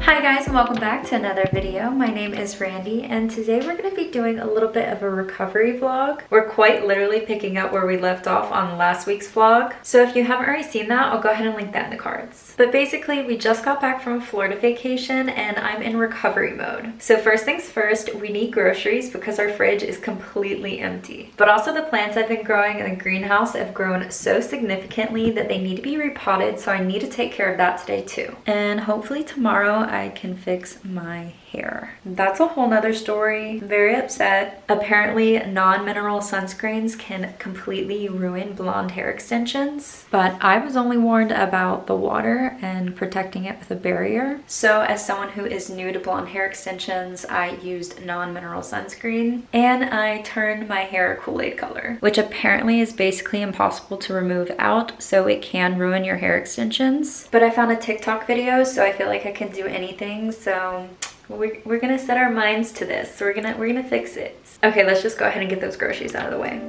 Hi guys, and welcome back to another video. My name is Randy and today we're going to be doing a little bit of a recovery vlog. We're quite literally picking up where we left off on last week's vlog. So if you haven't already seen that, I'll go ahead and link that in the cards. But basically, we just got back from a Florida vacation and I'm in recovery mode. So first things first, we need groceries because our fridge is completely empty. But also the plants I've been growing in the greenhouse have grown so significantly that they need to be repotted, so I need to take care of that today too. And hopefully tomorrow I can fix my hair. That's a whole nother story. I'm very upset. Apparently non-mineral sunscreens can completely ruin blonde hair extensions, but I was only warned about the water and protecting it with a barrier. So as someone who is new to blonde hair extensions, I used non-mineral sunscreen and I turned my hair Kool-Aid color, which apparently is basically impossible to remove out, so it can ruin your hair extensions. But I found a TikTok video, so I feel like I can do anything, so we're gonna set our minds to this. We're gonna fix it. Okay, let's just go ahead and get those groceries out of the way.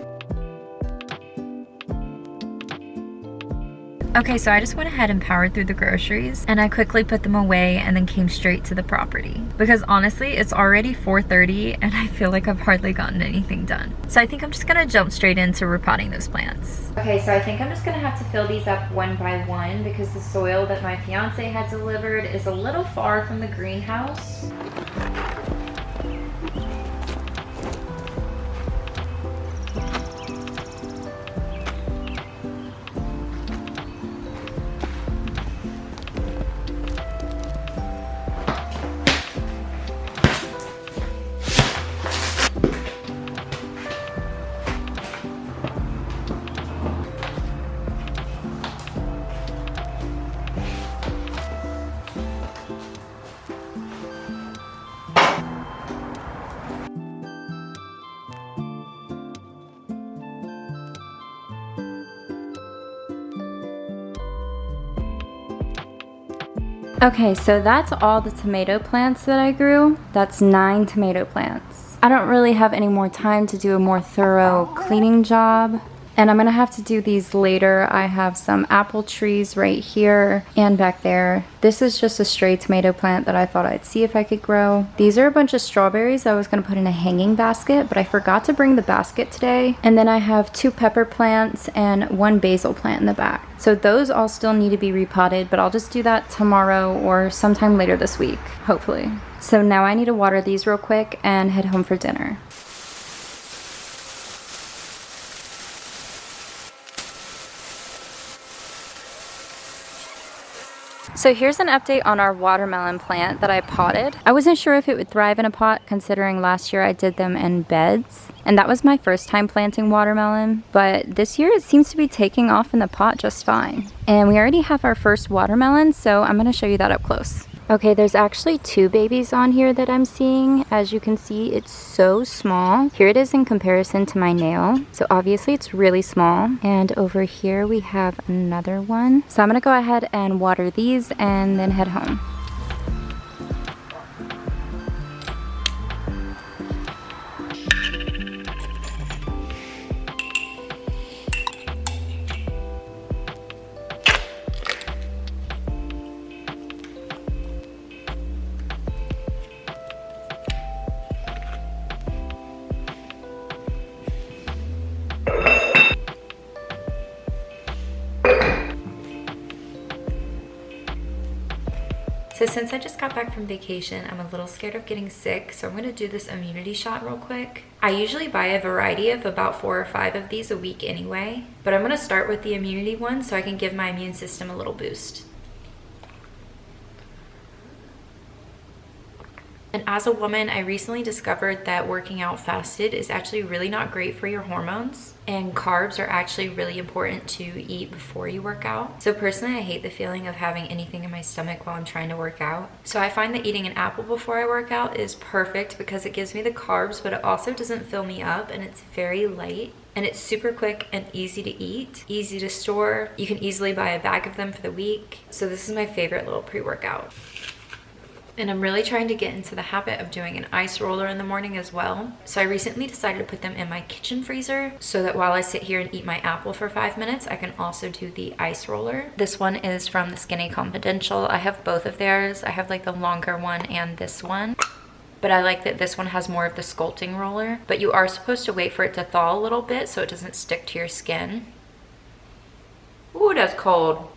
Okay, so I just went ahead and powered through the groceries and I quickly put them away and then came straight to the property. Because honestly, it's already 4:30 and I feel like I've hardly gotten anything done. So I think I'm just gonna jump straight into repotting those plants. Okay, so I think I'm just gonna have to fill these up one by one because the soil that my fiance had delivered is a little far from the greenhouse. Okay, so that's all the tomato plants that I grew. That's 9 tomato plants. I don't really have any more time to do a more thorough cleaning job, and I'm gonna have to do these later. I have some apple trees right here and back there. This is just a stray tomato plant that I thought I'd see if I could grow. These are a bunch of strawberries I was gonna put in a hanging basket, but I forgot to bring the basket today. And then I have 2 pepper plants and 1 basil plant in the back. So those all still need to be repotted, but I'll just do that tomorrow or sometime later this week, hopefully. So now I need to water these real quick and head home for dinner. So here's an update on our watermelon plant that I potted. I wasn't sure if it would thrive in a pot considering last year I did them in beds. And that was my first time planting watermelon, but this year it seems to be taking off in the pot just fine. And we already have our first watermelon, so I'm gonna show you that up close. Okay, there's actually 2 babies on here that I'm seeing. As you can see, it's so small. Here it is in comparison to my nail. So obviously it's really small. And over here we have another one. So I'm gonna go ahead and water these and then head home. So since I just got back from vacation, I'm a little scared of getting sick, so I'm gonna do this immunity shot real quick. I usually buy a variety of about 4 or 5 of these a week anyway, but I'm gonna start with the immunity one so I can give my immune system a little boost. And as a woman, I recently discovered that working out fasted is actually really not great for your hormones, and carbs are actually really important to eat before you work out. So personally, I hate the feeling of having anything in my stomach while I'm trying to work out. So I find that eating an apple before I work out is perfect because it gives me the carbs, but it also doesn't fill me up, and it's very light. And it's super quick and easy to eat, easy to store. You can easily buy a bag of them for the week. So this is my favorite little pre-workout. And I'm really trying to get into the habit of doing an ice roller in the morning as well. So I recently decided to put them in my kitchen freezer so that while I sit here and eat my apple for 5 minutes, I can also do the ice roller. This one is from the Skinny Confidential. I have both of theirs. I have like the longer one and this one. But I like that this one has more of the sculpting roller. But you are supposed to wait for it to thaw a little bit so it doesn't stick to your skin. Ooh, that's cold.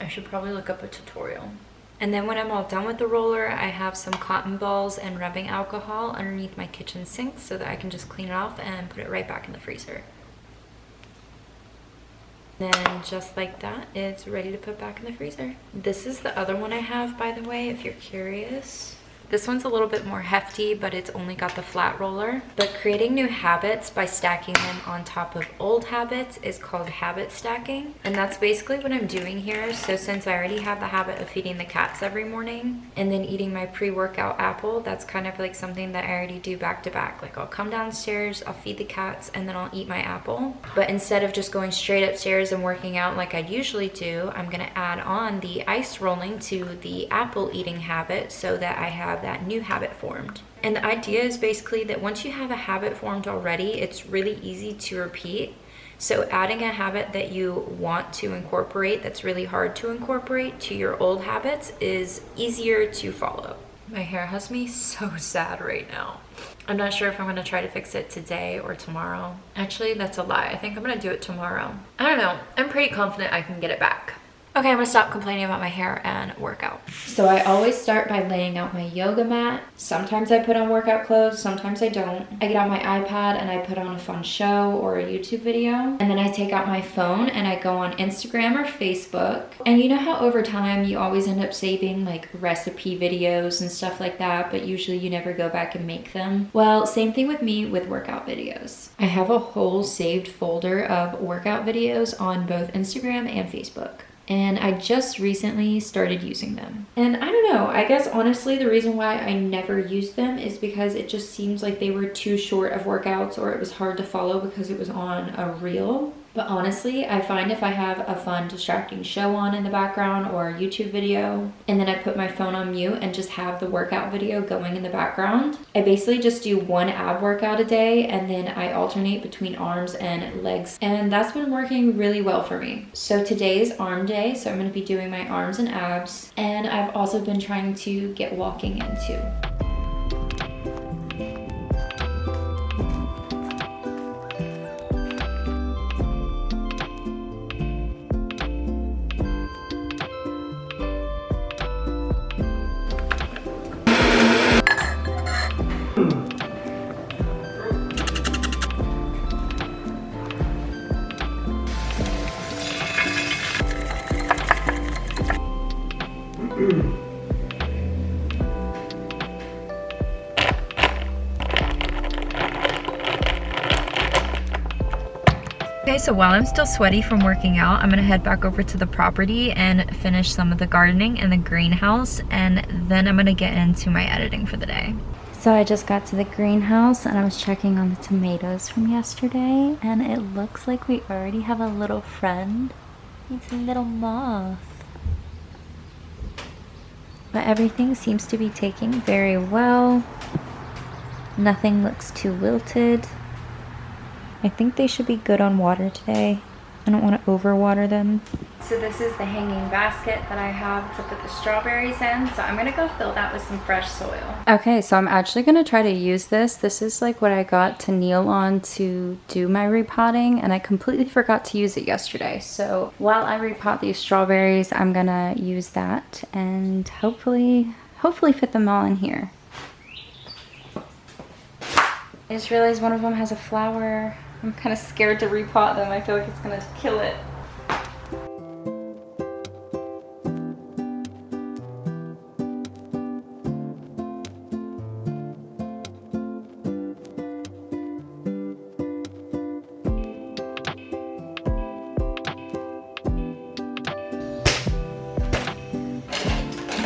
I should probably look up a tutorial. And then when I'm all done with the roller, I have some cotton balls and rubbing alcohol underneath my kitchen sink so that I can just clean it off and put it right back in the freezer. Then just like that, it's ready to put back in the freezer. This is the other one I have, by the way, if you're curious. This one's a little bit more hefty, but it's only got the flat roller. But creating new habits by stacking them on top of old habits is called habit stacking. And that's basically what I'm doing here. So since I already have the habit of feeding the cats every morning and then eating my pre-workout apple, that's kind of like something that I already do back to back. Like I'll come downstairs, I'll feed the cats, and then I'll eat my apple. But instead of just going straight upstairs and working out like I'd usually do, I'm gonna add on the ice rolling to the apple eating habit so that I have that new habit formed. And the idea is basically that once you have a habit formed already, it's really easy to repeat. So adding a habit that you want to incorporate that's really hard to incorporate to your old habits is easier to follow. My hair has me so sad right now. I'm not sure if I'm gonna try to fix it today or tomorrow. Actually, that's a lie. I think I'm gonna do it tomorrow. I don't know. I'm pretty confident I can get it back. Okay, I'm gonna stop complaining about my hair and work out. So I always start by laying out my yoga mat. Sometimes I put on workout clothes, sometimes I don't. I get out my iPad and I put on a fun show or a YouTube video. And then I take out my phone and I go on Instagram or Facebook. And you know how over time you always end up saving like recipe videos and stuff like that, but usually you never go back and make them? Well, same thing with me with workout videos. I have a whole saved folder of workout videos on both Instagram and Facebook. And I just recently started using them. And I don't know, I guess honestly the reason why I never used them is because it just seems like they were too short of workouts or it was hard to follow because it was on a reel. But honestly, I find if I have a fun distracting show on in the background or a YouTube video, and then I put my phone on mute and just have the workout video going in the background, I basically just do one ab workout a day and then I alternate between arms and legs. And that's been working really well for me. So today is arm day, so I'm gonna be doing my arms and abs. And I've also been trying to get walking in too. Okay, so while I'm still sweaty from working out, I'm gonna head back over to the property and finish some of the gardening in the greenhouse, and then I'm gonna get into my editing for the day. So I just got to the greenhouse and I was checking on the tomatoes from yesterday, and it looks like we already have a little friend. It's a little moth. But everything seems to be taking very well. Nothing looks too wilted. I think they should be good on water today. I don't want to overwater them. So this is the hanging basket that I have to put the strawberries in. So I'm gonna go fill that with some fresh soil. Okay, so I'm actually gonna try to use this. This is like what I got to kneel on to do my repotting, and I completely forgot to use it yesterday. So while I repot these strawberries, I'm gonna use that and hopefully fit them all in here. I just realized one of them has a flower. I'm kind of scared to repot them. I feel like it's gonna kill it.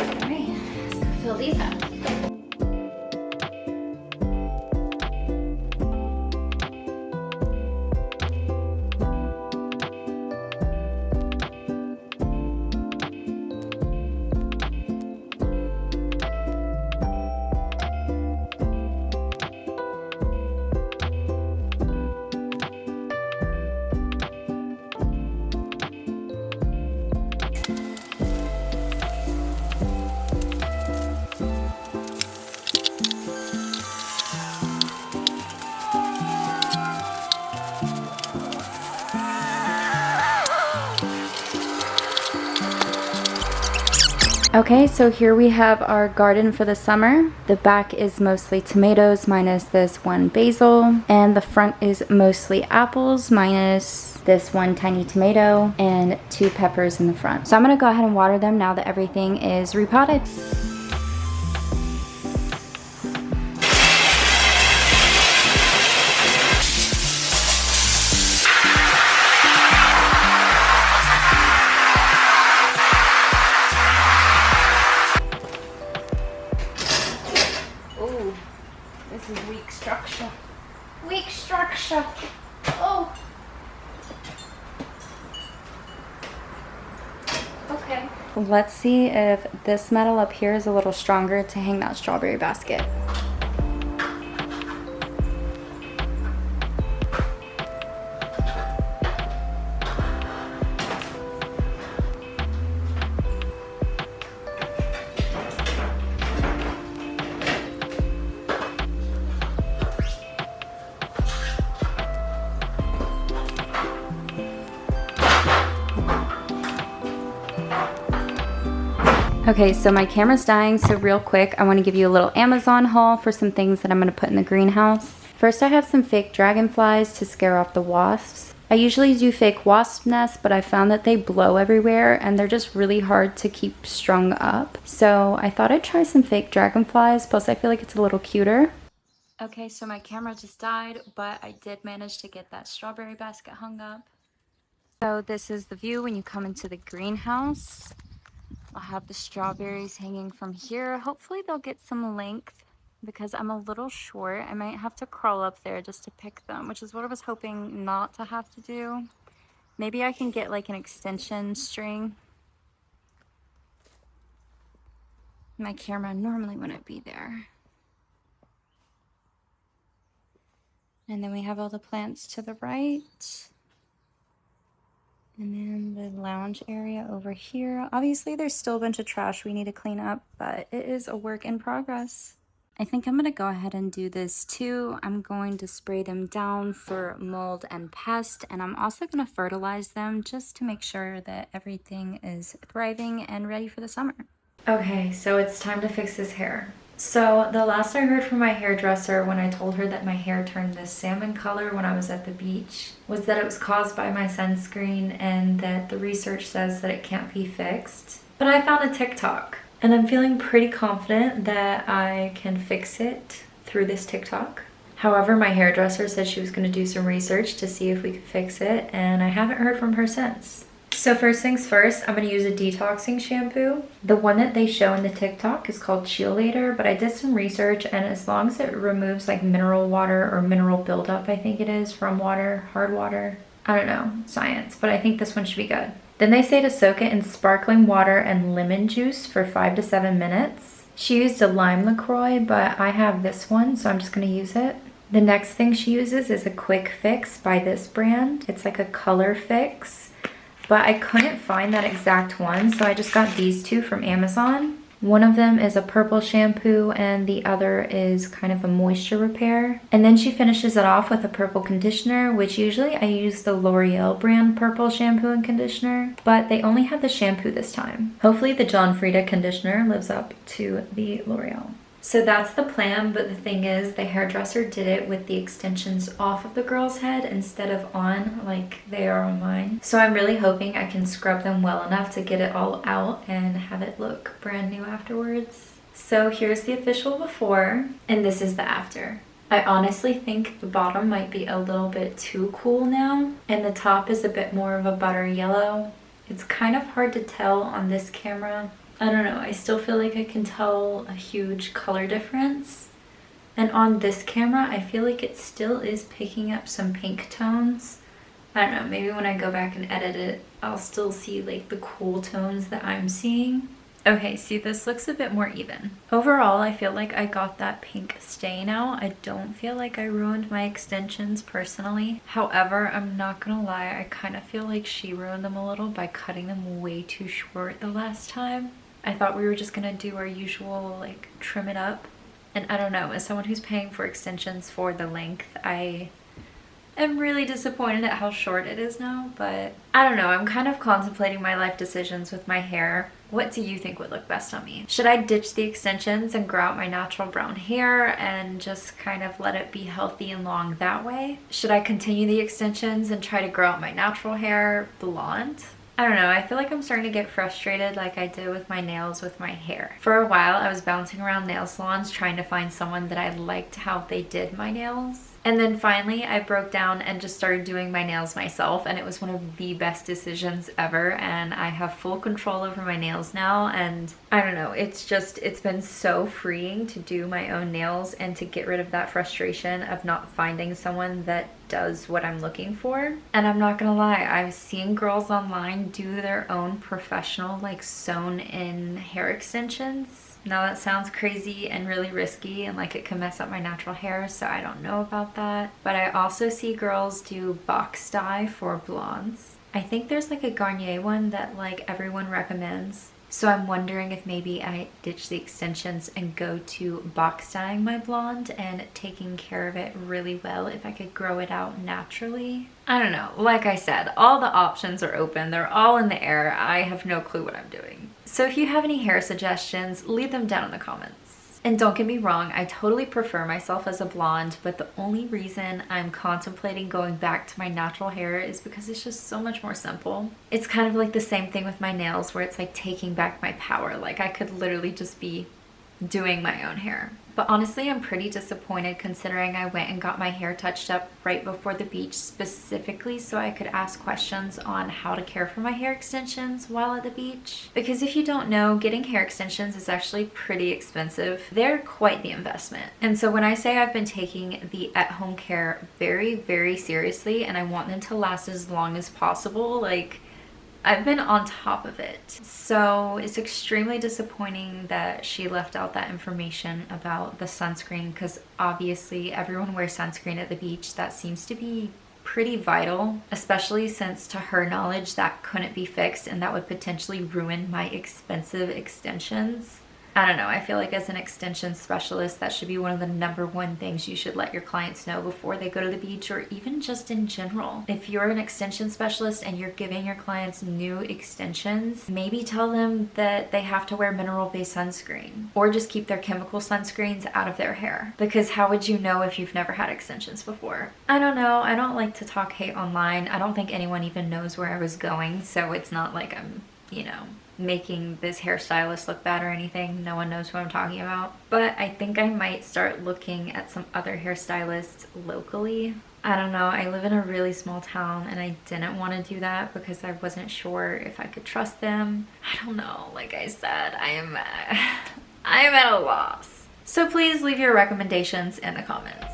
All right, let's go fill these up. Okay, so here we have our garden for the summer. The back is mostly tomatoes minus this one basil, and the front is mostly apples minus this one tiny tomato and 2 peppers in the front. So I'm gonna go ahead and water them now that everything is repotted. This is weak structure. Weak structure. Oh. Okay. Let's see if this metal up here is a little stronger to hang that strawberry basket. Okay, so my camera's dying, so real quick, I want to give you a little Amazon haul for some things that I'm going to put in the greenhouse. First, I have some fake dragonflies to scare off the wasps. I usually do fake wasp nests, but I found that they blow everywhere and they're just really hard to keep strung up. So I thought I'd try some fake dragonflies, plus I feel like it's a little cuter. Okay, so my camera just died, but I did manage to get that strawberry basket hung up. So this is the view when you come into the greenhouse. I'll have the strawberries hanging from here. Hopefully they'll get some length because I'm a little short. I might have to crawl up there just to pick them, which is what I was hoping not to have to do. Maybe I can get like an extension string. My camera normally wouldn't be there. And then we have all the plants to the right. And then the lounge area over here. Obviously, there's still a bunch of trash we need to clean up, but it is a work in progress. I think I'm going to go ahead and do this too. I'm going to spray them down for mold and pest, and I'm also going to fertilize them just to make sure that everything is thriving and ready for the summer. Okay, so it's time to fix his hair. So the last I heard from my hairdresser when I told her that my hair turned this salmon color when I was at the beach was that it was caused by my sunscreen and that the research says that it can't be fixed. But I found a TikTok and I'm feeling pretty confident that I can fix it through this TikTok. However, my hairdresser said she was going to do some research to see if we could fix it, and I haven't heard from her since. So first things first, I'm going to use a detoxing shampoo. The one that they show in the TikTok is called Cheerleader, but I did some research, and as long as it removes like mineral water or mineral buildup, I think it is, from water, hard water, I don't know, science, but I think this one should be good. Then they say to soak it in sparkling water and lemon juice for 5 to 7 minutes. She used a lime LaCroix, but I have this one, so I'm just going to use it. The next thing she uses is a quick fix by this brand. It's like a color fix. But I couldn't find that exact one, so I just got these two from Amazon. One of them is a purple shampoo and the other is kind of a moisture repair. And then she finishes it off with a purple conditioner, which usually I use the L'Oreal brand purple shampoo and conditioner, but they only had the shampoo this time. Hopefully the John Frieda conditioner lives up to the L'Oreal. So that's the plan, but the thing is the hairdresser did it with the extensions off of the girl's head instead of on like they are on mine. So I'm really hoping I can scrub them well enough to get it all out and have it look brand new afterwards. So here's the official before, and this is the after. I honestly think the bottom might be a little bit too cool now, and the top is a bit more of a butter yellow. It's kind of hard to tell on this camera. I don't know, I still feel like I can tell a huge color difference. And on this camera, I feel like it still is picking up some pink tones. I don't know, maybe when I go back and edit it, I'll still see like the cool tones that I'm seeing. Okay, see, this looks a bit more even. Overall, I feel like I got that pink stain out. I don't feel like I ruined my extensions personally. However, I'm not gonna lie, I kind of feel like she ruined them a little by cutting them way too short the last time. I thought we were just gonna do our usual like trim it up, and I don't know, as someone who's paying for extensions for the length, I am really disappointed at how short it is now, but I don't know. I'm kind of contemplating my life decisions with my hair. What do you think would look best on me? Should I ditch the extensions and grow out my natural brown hair and just kind of let it be healthy and long that way? Should I continue the extensions and try to grow out my natural hair blonde? I don't know, I feel like I'm starting to get frustrated like I did with my nails with my hair. For a while, I was bouncing around nail salons trying to find someone that I liked how they did my nails. And then finally, I broke down and just started doing my nails myself, and it was one of the best decisions ever, and I have full control over my nails now, and I don't know, it's been so freeing to do my own nails and to get rid of that frustration of not finding someone that does what I'm looking for. And I'm not gonna lie, I've seen girls online do their own professional, like, sewn in hair extensions. Now that sounds crazy and really risky and like it could mess up my natural hair, so I don't know about that. But I also see girls do box dye for blondes. I think there's like a Garnier one that like everyone recommends. So I'm wondering if maybe I ditch the extensions and go to box dyeing my blonde and taking care of it really well if I could grow it out naturally. I don't know. Like I said, all the options are open. They're all in the air. I have no clue what I'm doing. So if you have any hair suggestions, leave them down in the comments. And don't get me wrong, I totally prefer myself as a blonde, but the only reason I'm contemplating going back to my natural hair is because it's just so much more simple. It's kind of like the same thing with my nails where it's like taking back my power. Like I could literally just be doing my own hair. But honestly, I'm pretty disappointed considering I went and got my hair touched up right before the beach specifically so I could ask questions on how to care for my hair extensions while at the beach. Because if you don't know, getting hair extensions is actually pretty expensive. They're quite the investment. And so when I say I've been taking the at-home care very, very seriously and I want them to last as long as possible, like I've been on top of it. So it's extremely disappointing that she left out that information about the sunscreen because obviously everyone wears sunscreen at the beach. That seems to be pretty vital, especially since to her knowledge that couldn't be fixed and that would potentially ruin my expensive extensions. I don't know, I feel like as an extension specialist, that should be one of the #1 things you should let your clients know before they go to the beach or even just in general. If you're an extension specialist and you're giving your clients new extensions, maybe tell them that they have to wear mineral-based sunscreen or just keep their chemical sunscreens out of their hair. Because how would you know if you've never had extensions before? I don't know, I don't like to talk hate online. I don't think anyone even knows where I was going, so it's not like I'm, you know, making this hairstylist look bad or anything. No one knows who I'm talking about. But I think I might start looking at some other hairstylists locally. I don't know, I live in a really small town and I didn't want to do that because I wasn't sure if I could trust them. I don't know, like I said, I am at a loss. So please leave your recommendations in the comments.